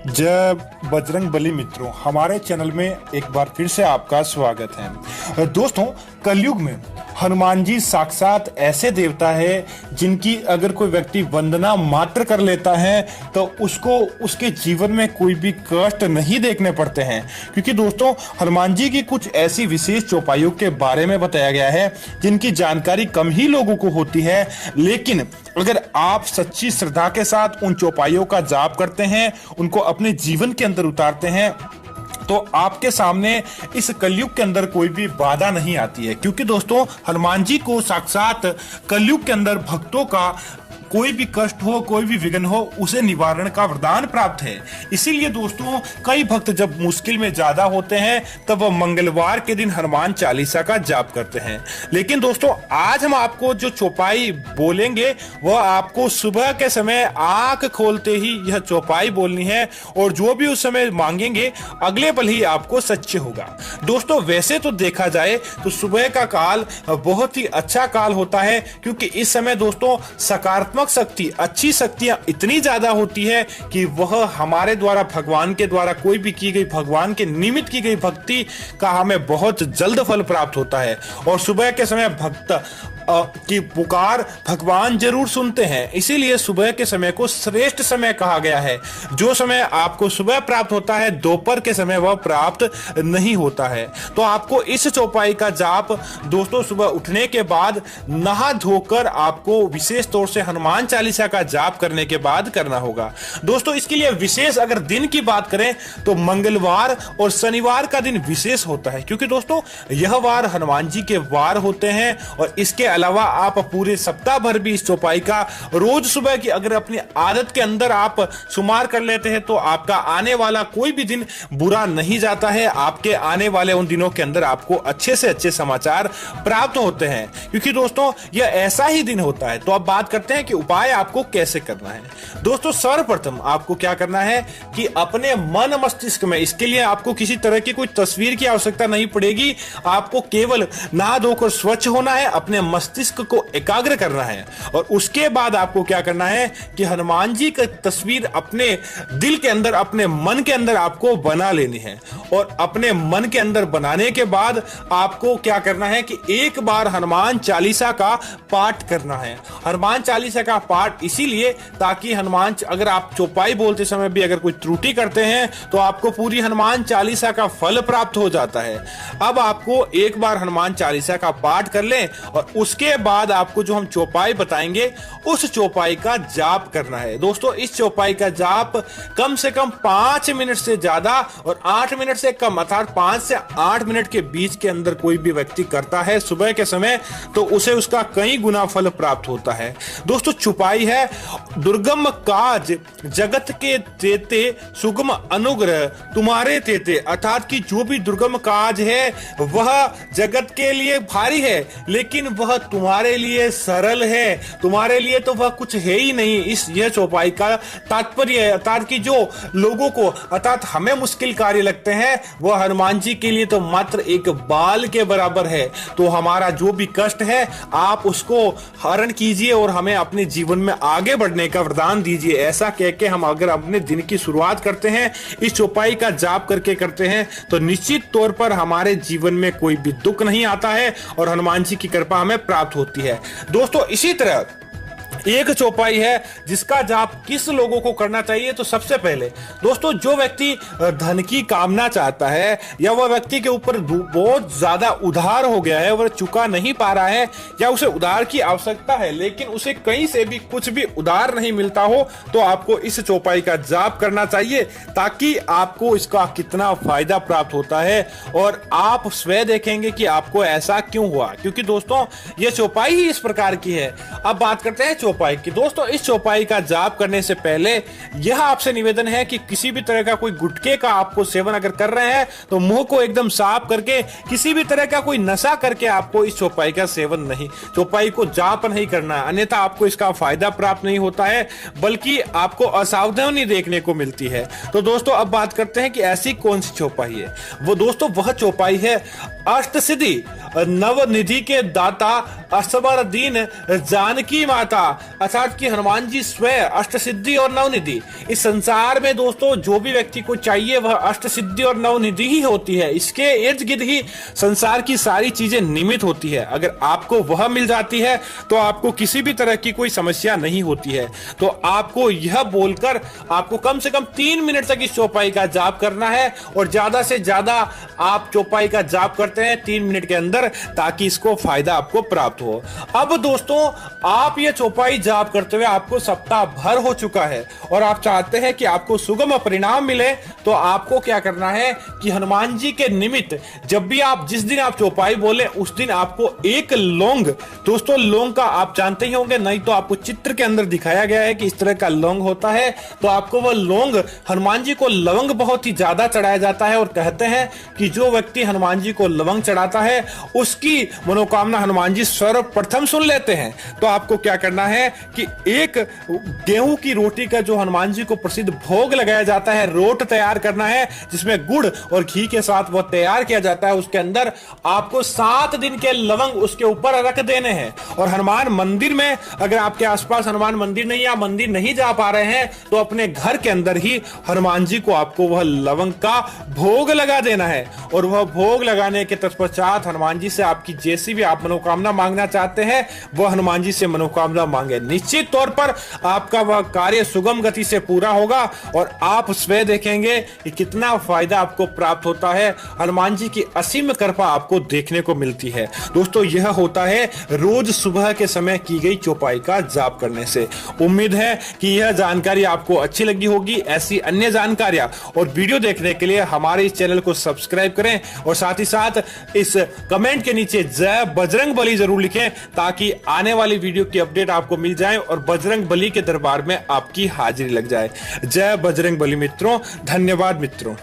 जय बजरंगबली मित्रों, हमारे चैनल में एक बार फिर से आपका स्वागत है। दोस्तों, कलयुग में हनुमान जी साक्षात ऐसे देवता है जिनकी अगर कोई व्यक्ति वंदना मात्र कर लेता है तो उसको उसके जीवन में कोई भी कष्ट नहीं देखने पड़ते हैं। क्योंकि दोस्तों, हनुमान जी की कुछ ऐसी विशेष चौपाइयों के बारे में बताया गया है जिनकी जानकारी कम ही लोगों को होती है, लेकिन अगर आप सच्ची श्रद्धा के साथ उन चौपाइयों का जाप करते हैं, उनको अपने जीवन के अंदर उतारते हैं, तो आपके सामने इस कलयुग के अंदर कोई भी बाधा नहीं आती है। क्योंकि दोस्तों, हनुमान जी को साक्षात कलयुग के अंदर भक्तों का कोई भी कष्ट हो, कोई भी विघ्न हो, उसे निवारण का वरदान प्राप्त है। इसीलिए दोस्तों, कई भक्त जब मुश्किल में ज्यादा होते हैं तब वह मंगलवार के दिन हनुमान चालीसा का जाप करते हैं। लेकिन दोस्तों, आज हम आपको जो चौपाई बोलेंगे वह आपको सुबह के समय आंख खोलते ही यह चौपाई बोलनी है, और जो भी उस समय मांगेंगे अगले पल ही आपको सच्चे होगा। दोस्तों, वैसे तो देखा जाए तो सुबह का काल बहुत ही अच्छा काल होता है, क्योंकि इस समय दोस्तों सकारात्मक शक्ति, अच्छी शक्तियां इतनी ज्यादा होती है कि वह हमारे द्वारा, भगवान के द्वारा कोई भी की गई, भगवान के निमित्त की गई भक्ति का हमें बहुत जल्द फल प्राप्त होता है। और सुबह के समय भक्त की पुकार भगवान जरूर सुनते हैं। इसीलिए सुबह के समय को श्रेष्ठ समय कहा गया है। जो समय आपको सुबह प्राप्त होता है, दोपहर के समय वह प्राप्त नहीं होता है। तो आपको इस चौपाई का जाप दोस्तों सुबह उठने के बाद नहा धोकर आपको विशेष तौर से हनुमान चालीसा का जाप करने के बाद करना होगा। दोस्तों, इसके लिए विशेष अगर दिन की बात करें तो मंगलवार और शनिवार का दिन विशेष होता है, क्योंकि दोस्तों यह वार हनुमान जी के वार होते हैं। और इसके अलावा आप पूरे सप्ताह भर भी इस चौपाई का रोज सुबह की अगर अपनी आदत के अंदर आप शुमार कर लेते हैं तो आपका आने वाला कोई भी दिन बुरा नहीं जाता है। आपके आने वाले उन दिनों के अंदर आपको अच्छे से अच्छे समाचार प्राप्त होते हैं, क्योंकि दोस्तों यह ऐसा ही दिन होता है। तो अब बात करते हैं कि उपाय आपको कैसे करना है। दोस्तों, सर्वप्रथम आपको क्या करना है कि अपने मन मस्तिष्क में, इसके लिए आपको किसी तरह की कोई तस्वीर की आवश्यकता नहीं पड़ेगी। आपको केवल नहा धोकर स्वच्छ होना है, अपने मस्तिष्क को एकाग्र करना है, और उसके बाद आपको क्या करना है कि हनुमान जी की तस्वीर अपने दिल के अंदर, अपने मन के अंदर आपको बना लेनी है। और अपने मन के अंदर बनाने के बाद आपको क्या करना है कि एक बार हनुमान चालीसा का पाठ करना है। हनुमान चालीसा का पाठ इसीलिए ताकि हनुमान, अगर आप चौपाई बोलते समय भी अगर कोई त्रुटि करते हैं तो आपको पूरी हनुमान चालीसा का फल प्राप्त हो जाता है। अब आपको एक बार हनुमान चालीसा का पाठ कर लें, और उसके बाद आपको जो हम चौपाई बताएंगे उस चौपाई का जाप करना है। दोस्तों, इस चौपाई का जाप कम से कम 5 मिनट से ज्यादा और 8 मिनट से कम, अर्थात 5 से 8 मिनट के बीच के अंदर कोई भी व्यक्ति करता है सुबह के समय, तो उसे उसका कई गुना फल प्राप्त होता है। दोस्तों, चौपाई है दुर्गम काज जगत के तेते सुगम अनुग्रह तुम्हारे तेते, अर्थात कि जो भी दुर्गम काज है वह जगत के लिए भारी है, लेकिन वह तुम्हारे लिए सरल है। तुम्हारे लिए तो वह कुछ है ही नहीं। यह चौपाई का तात्पर्य है, अर्थात कि जो लोगों को, अर्थात हमें मुश्किल कार्य लगते हैं, वह हनुमान जी के लिए तो मात्र एक बाल के बराबर है। तो हमारा जो भी कष्ट है आप उसको हरण कीजिए और हमें अपने जीवन में आगे बढ़ने का वरदान दीजिए। ऐसा कह के हम अगर अपने दिन की शुरुआत करते हैं, इस चौपाई का जाप करके करते हैं, तो निश्चित तौर पर हमारे जीवन में कोई भी दुख नहीं आता है और हनुमान जी की कृपा हमें प्राप्त होती है। दोस्तों, इसी तरह एक चौपाई है जिसका जाप किस लोगों को करना चाहिए। तो सबसे पहले दोस्तों, जो व्यक्ति धन की कामना चाहता है, या वह व्यक्ति के ऊपर बहुत ज्यादा उधार हो गया है, वह चुका नहीं पा रहा है, या उसे उधार की आवश्यकता है लेकिन उसे कहीं से भी कुछ भी उधार नहीं मिलता हो, तो आपको इस चौपाई का जाप करना चाहिए, ताकि आपको इसका कितना फायदा प्राप्त होता है और आप स्वयं देखेंगे कि आपको ऐसा क्यों हुआ। क्योंकि दोस्तों, यह चौपाई ही इस प्रकार की है। अब बात करते हैं चौपाई की। दोस्तों, इस चौपाई का जाप करने से पहले यह आपसे निवेदन है कि किसी भी तरह का कोई गुटखे का आपको सेवन अगर कर रहे हैं तो मुंह को एकदम साफ करके, किसी भी तरह का कोई नशा करके आपको इस चौपाई का सेवन नहीं, चौपाई को जाप नहीं करना है, अन्यथा आपको इसका फायदा प्राप्त नहीं होता है, बल्कि आपको असावधानी देखने को मिलती है। तो दोस्तों, अब बात करते हैं कि ऐसी कौन सी चौपाई है। वो दोस्तों वह चौपाई है अष्ट सिद्धि नवनिधि के दाता असबर दीन जानकी माता, अर्थात कि हनुमान जी स्वयं अष्ट सिद्धि और नवनिधि। इस संसार में दोस्तों जो भी व्यक्ति को चाहिए वह अष्ट सिद्धि और नवनिधि ही होती है। इसके इर्द गिर्द ही संसार की सारी चीजें निमित होती है। अगर आपको वह मिल जाती है तो आपको किसी भी तरह की कोई समस्या नहीं होती है। तो आपको यह बोलकर आपको कम से कम 3 मिनट तक इस चौपाई का जाप करना है, और ज्यादा से ज्यादा आप चौपाई का जाप करते हैं 3 मिनट के अंदर, ताकि इसको फायदा आपको प्राप्त हो। अब दोस्तों आप ये चौपाई जाप करते हुए आपको सप्ताह भर हो चुका है और आप चाहते हैं कि आपको सुगम परिणाम मिले, तो आपको क्या करना है कि हनुमान जी के निमित्त जब भी आप जिस दिन आप चौपाई बोले उस दिन आपको एक लौंग, दोस्तों लौंग का आप जानते ही होंगे, नहीं तो आपको चित्र के अंदर दिखाया गया है कि इस तरह का लौंग होता है, तो आपको वह लौंग, हनुमान जी को लवंग बहुत ही ज्यादा चढ़ाया जाता है और कहते हैं कि जो व्यक्ति हनुमान जी को लवंग चढ़ाता है उसकी मनोकामना हनुमान जी सर्वप्रथम सुन लेते हैं। तो आपको क्या करना है कि एक गेहूं की रोटी का जो हनुमान जी को प्रसिद्ध भोग लगाया जाता है, रोट तैयार करना है जिसमें गुड़ और घी के साथ वह तैयार किया जाता है। उसके अंदर आपको 7 दिन के लवंग उसके ऊपर रख देने हैं। और हनुमान मंदिर में, अगर आपके आसपास हनुमान मंदिर नहीं, या मंदिर नहीं जा पा रहे हैं, तो अपने घर के अंदर ही हनुमान जी को आपको वह लवंग का भोग लगा देना है। और वह भोग लगाने के तत्पश्चात हनुमान जी से आपकी जैसी भी आप मनोकामना मांगना चाहते हैं वह हनुमान जी से मनोकामना मांगे। निश्चित तौर पर आपका वह कार्य सुगम गति से पूरा होगा और आप स्वयं देखेंगे कि कितना फायदा आपको प्राप्त होता है। हनुमान जी की असीम कृपा आपको देखने को मिलती है। दोस्तों यह होता है रोज सुबह के समय की गई चौपाई का जाप करने से। उम्मीद है कि यह जानकारी आपको अच्छी लगी होगी। ऐसी अन्य जानकारियां और वीडियो देखने के लिए हमारे इस चैनल को सब्सक्राइब करें और साथ ही साथ इस कमेंट के नीचे जय बजरंग बली जरूर लिखें, ताकि आने वाली वीडियो की अपडेट आपको मिल जाए और बजरंग बली के दरबार में आपकी हाजिरी लग जाए। जय बजरंग बली मित्रों, धन्यवाद मित्रों।